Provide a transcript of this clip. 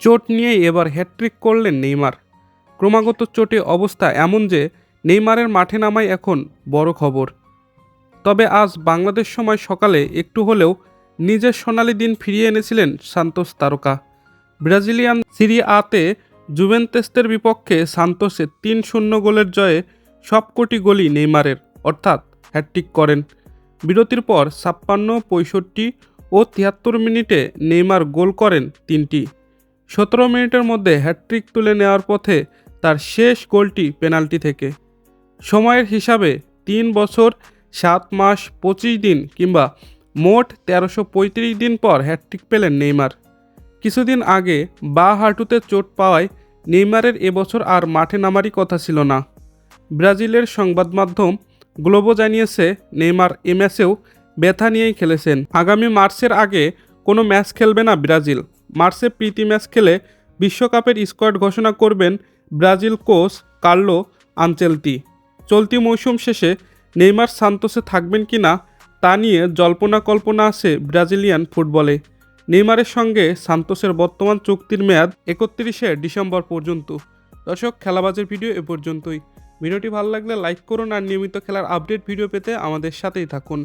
চোট নিয়েই এবার হ্যাটট্রিক করলেন নেইমার। ক্রমাগত চোটে অবস্থা এমন যে নেইমারের মাঠে নামাই এখন বড় খবর। তবে আজ বাংলাদেশ সময় সকালে একটু হলেও নিজের সোনালি দিন ফিরিয়ে এনেছিলেন সান্তোস তারকা। ব্রাজিলিয়ান সিরি আতে জুভেন্টাসের বিপক্ষে সান্তোসের ৩-০ গোলের জয়ে সবকটি গোলই নেইমারের, অর্থাৎ হ্যাটট্রিক করেন। বিরতির পর ৫৬, ৬৫ ও ৭৩ মিনিটে নেইমার গোল করেন ৩টি। ১৭ মিনিটের মধ্যে হ্যাটট্রিক তুলে নেওয়ার পথে তার শেষ গোলটি পেনাল্টি থেকে। সময়ের হিসাবে ৩ বছর ৭ মাস ২৫ দিন কিংবা মোট ১৩৩৫ দিন পর হ্যাটট্রিক পেলেন নেইমার। কিছুদিন আগে বাঁ হাঁটুতে চোট পাওয়ায় নেইমারের এবছর আর মাঠে নামারই কথা ছিল না। ব্রাজিলের সংবাদ মাধ্যম গ্লোবো জানিয়েছে নেইমার এ ম্যাচেও ব্যথা নিয়েই খেলেছেন। আগামী মার্চের আগে কোনো ম্যাচ খেলবে না ব্রাজিল। মার্চে প্রীতি ম্যাচ খেলে বিশ্বকাপের স্কোয়াড ঘোষণা করবেন ব্রাজিল কোচ কার্লো আনচেলতি। চলতি মৌসুম শেষে নেইমার সান্তোসে থাকবেন কিনা তা নিয়ে জল্পনা কল্পনা আছে ব্রাজিলিয়ান ফুটবলে। নেইমারের সঙ্গে সান্তোসের বর্তমান চুক্তির মেয়াদ ৩১শে ডিসেম্বর পর্যন্ত। দর্শক, খেলাবাজের ভিডিও এ পর্যন্তই। ভিডিওটি ভালো লাগলে লাইক করুন আর নিয়মিত খেলার আপডেট ভিডিও পেতে আমাদের সাথেই থাকুন।